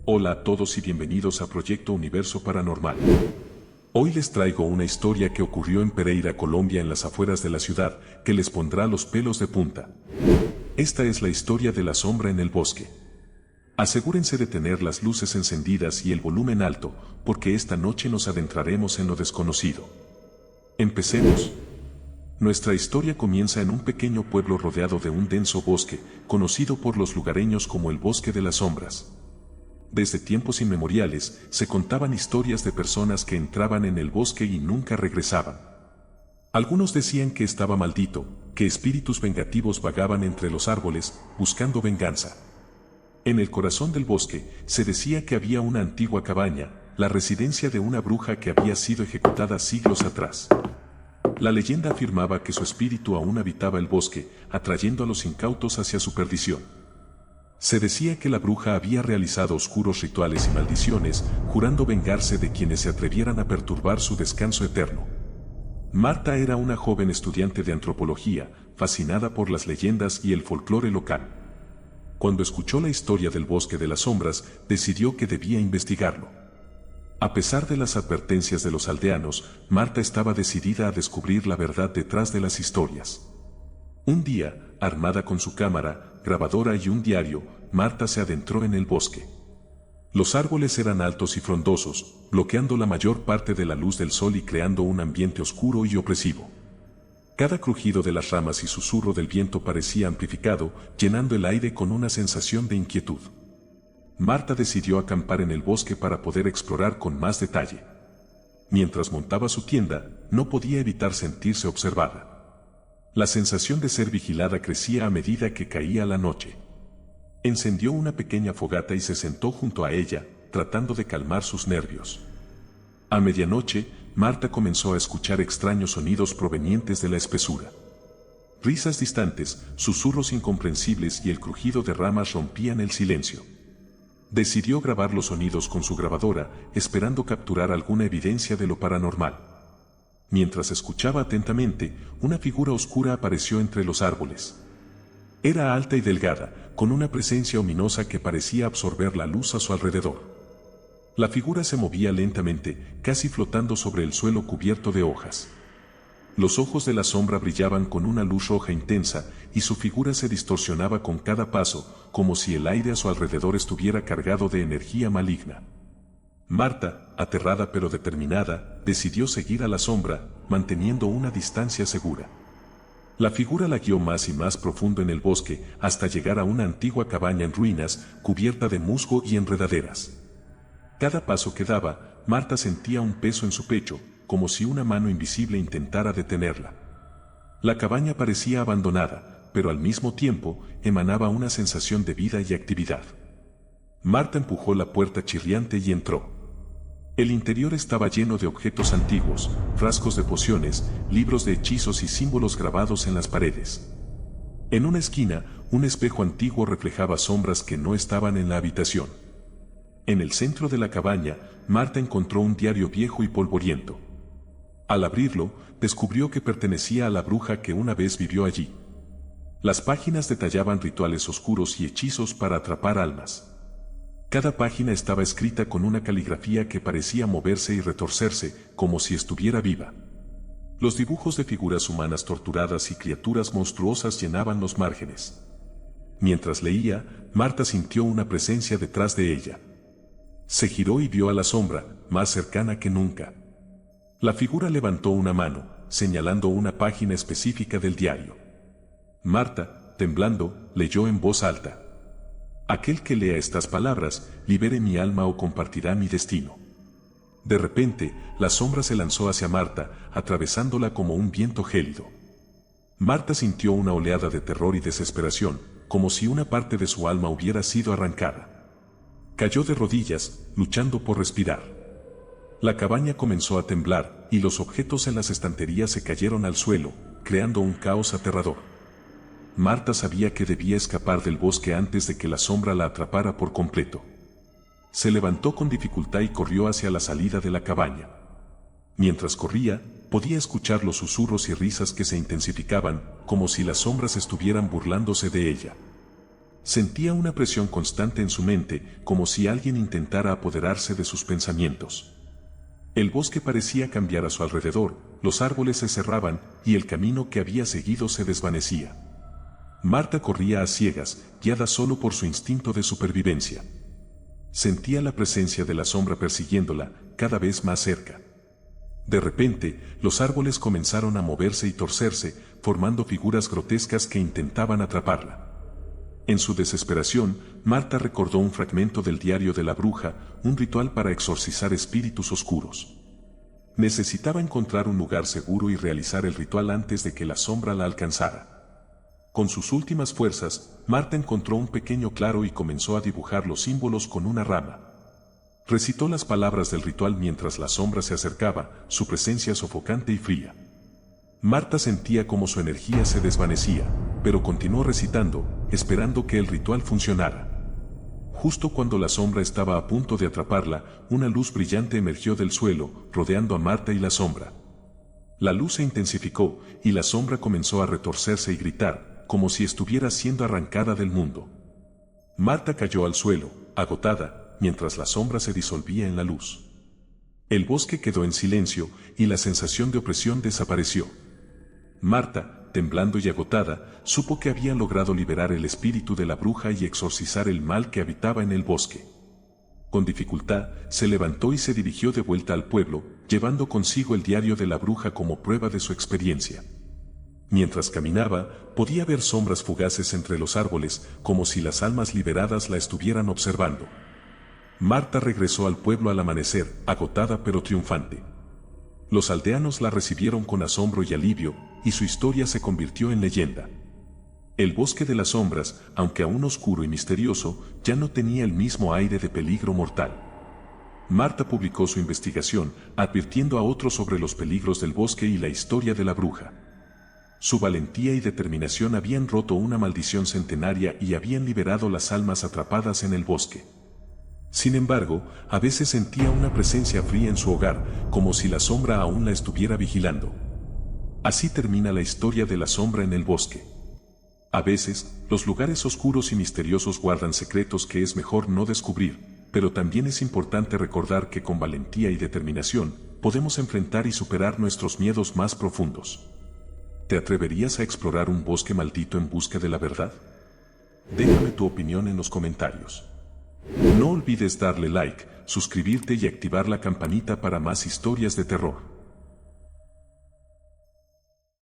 Hola a todos y bienvenidos a Proyecto Universo Paranormal. Hoy les traigo una historia que ocurrió en Pereira, Colombia, en las afueras de la ciudad, que les pondrá los pelos de punta. Esta es la historia de la sombra en el bosque. Asegúrense de tener las luces encendidas y el volumen alto, porque esta noche nos adentraremos en lo desconocido. Empecemos. Nuestra historia comienza en un pequeño pueblo rodeado de un denso bosque, conocido por los lugareños como el Bosque de las Sombras. Desde tiempos inmemoriales, se contaban historias de personas que entraban en el bosque y nunca regresaban. Algunos decían que estaba maldito, que espíritus vengativos vagaban entre los árboles, buscando venganza. En el corazón del bosque, se decía que había una antigua cabaña, la residencia de una bruja que había sido ejecutada siglos atrás. La leyenda afirmaba que su espíritu aún habitaba el bosque, atrayendo a los incautos hacia su perdición. Se decía que la bruja había realizado oscuros rituales y maldiciones, jurando vengarse de quienes se atrevieran a perturbar su descanso eterno. Marta era una joven estudiante de antropología, fascinada por las leyendas y el folclore local. Cuando escuchó la historia del Bosque de las Sombras, decidió que debía investigarlo. A pesar de las advertencias de los aldeanos, Marta estaba decidida a descubrir la verdad detrás de las historias. Un día, armada con su cámara, grabadora y un diario, Marta se adentró en el bosque. Los árboles eran altos y frondosos, bloqueando la mayor parte de la luz del sol y creando un ambiente oscuro y opresivo. Cada crujido de las ramas y susurro del viento parecía amplificado, llenando el aire con una sensación de inquietud. Marta decidió acampar en el bosque para poder explorar con más detalle. Mientras montaba su tienda, no podía evitar sentirse observada. La sensación de ser vigilada crecía a medida que caía la noche. Encendió una pequeña fogata y se sentó junto a ella, tratando de calmar sus nervios. A medianoche, Marta comenzó a escuchar extraños sonidos provenientes de la espesura. Risas distantes, susurros incomprensibles y el crujido de ramas rompían el silencio. Decidió grabar los sonidos con su grabadora, esperando capturar alguna evidencia de lo paranormal. Mientras escuchaba atentamente, una figura oscura apareció entre los árboles. Era alta y delgada, con una presencia ominosa que parecía absorber la luz a su alrededor. La figura se movía lentamente, casi flotando sobre el suelo cubierto de hojas. Los ojos de la sombra brillaban con una luz roja intensa, y su figura se distorsionaba con cada paso, como si el aire a su alrededor estuviera cargado de energía maligna. Marta, aterrada pero determinada, decidió seguir a la sombra, manteniendo una distancia segura. La figura la guió más y más profundo en el bosque, hasta llegar a una antigua cabaña en ruinas, cubierta de musgo y enredaderas. Cada paso que daba, Marta sentía un peso en su pecho, como si una mano invisible intentara detenerla. La cabaña parecía abandonada, pero al mismo tiempo, emanaba una sensación de vida y actividad. Marta empujó la puerta chirriante y entró. El interior estaba lleno de objetos antiguos, frascos de pociones, libros de hechizos y símbolos grabados en las paredes. En una esquina, un espejo antiguo reflejaba sombras que no estaban en la habitación. En el centro de la cabaña, Marta encontró un diario viejo y polvoriento. Al abrirlo, descubrió que pertenecía a la bruja que una vez vivió allí. Las páginas detallaban rituales oscuros y hechizos para atrapar almas. Cada página estaba escrita con una caligrafía que parecía moverse y retorcerse, como si estuviera viva. Los dibujos de figuras humanas torturadas y criaturas monstruosas llenaban los márgenes. Mientras leía, Marta sintió una presencia detrás de ella. Se giró y vio a la sombra, más cercana que nunca. La figura levantó una mano, señalando una página específica del diario. Marta, temblando, leyó en voz alta: aquel que lea estas palabras, libere mi alma o compartirá mi destino. De repente, la sombra se lanzó hacia Marta, atravesándola como un viento gélido. Marta sintió una oleada de terror y desesperación, como si una parte de su alma hubiera sido arrancada. Cayó de rodillas, luchando por respirar. La cabaña comenzó a temblar, y los objetos en las estanterías se cayeron al suelo, creando un caos aterrador. Marta sabía que debía escapar del bosque antes de que la sombra la atrapara por completo. Se levantó con dificultad y corrió hacia la salida de la cabaña. Mientras corría, podía escuchar los susurros y risas que se intensificaban, como si las sombras estuvieran burlándose de ella. Sentía una presión constante en su mente, como si alguien intentara apoderarse de sus pensamientos. El bosque parecía cambiar a su alrededor, los árboles se cerraban y el camino que había seguido se desvanecía. Marta corría a ciegas, guiada solo por su instinto de supervivencia. Sentía la presencia de la sombra persiguiéndola, cada vez más cerca. De repente, los árboles comenzaron a moverse y torcerse, formando figuras grotescas que intentaban atraparla. En su desesperación, Marta recordó un fragmento del diario de la bruja, un ritual para exorcizar espíritus oscuros. Necesitaba encontrar un lugar seguro y realizar el ritual antes de que la sombra la alcanzara. Con sus últimas fuerzas, Marta encontró un pequeño claro y comenzó a dibujar los símbolos con una rama. Recitó las palabras del ritual mientras la sombra se acercaba, su presencia sofocante y fría. Marta sentía como su energía se desvanecía, pero continuó recitando, esperando que el ritual funcionara. Justo cuando la sombra estaba a punto de atraparla, una luz brillante emergió del suelo, rodeando a Marta y la sombra. La luz se intensificó, y la sombra comenzó a retorcerse y gritar, como si estuviera siendo arrancada del mundo. Marta cayó al suelo, agotada, mientras la sombra se disolvía en la luz. El bosque quedó en silencio, y la sensación de opresión desapareció. Marta, temblando y agotada, supo que había logrado liberar el espíritu de la bruja y exorcizar el mal que habitaba en el bosque. Con dificultad, se levantó y se dirigió de vuelta al pueblo, llevando consigo el diario de la bruja como prueba de su experiencia. Mientras caminaba, podía ver sombras fugaces entre los árboles, como si las almas liberadas la estuvieran observando. Marta regresó al pueblo al amanecer, agotada pero triunfante. Los aldeanos la recibieron con asombro y alivio, y su historia se convirtió en leyenda. El bosque de las sombras, aunque aún oscuro y misterioso, ya no tenía el mismo aire de peligro mortal. Marta publicó su investigación, advirtiendo a otros sobre los peligros del bosque y la historia de la bruja. Su valentía y determinación habían roto una maldición centenaria y habían liberado las almas atrapadas en el bosque. Sin embargo, a veces sentía una presencia fría en su hogar, como si la sombra aún la estuviera vigilando. Así termina la historia de la sombra en el bosque. A veces, los lugares oscuros y misteriosos guardan secretos que es mejor no descubrir, pero también es importante recordar que con valentía y determinación, podemos enfrentar y superar nuestros miedos más profundos. ¿Te atreverías a explorar un bosque maldito en busca de la verdad? Déjame tu opinión en los comentarios. No olvides darle like, suscribirte y activar la campanita para más historias de terror.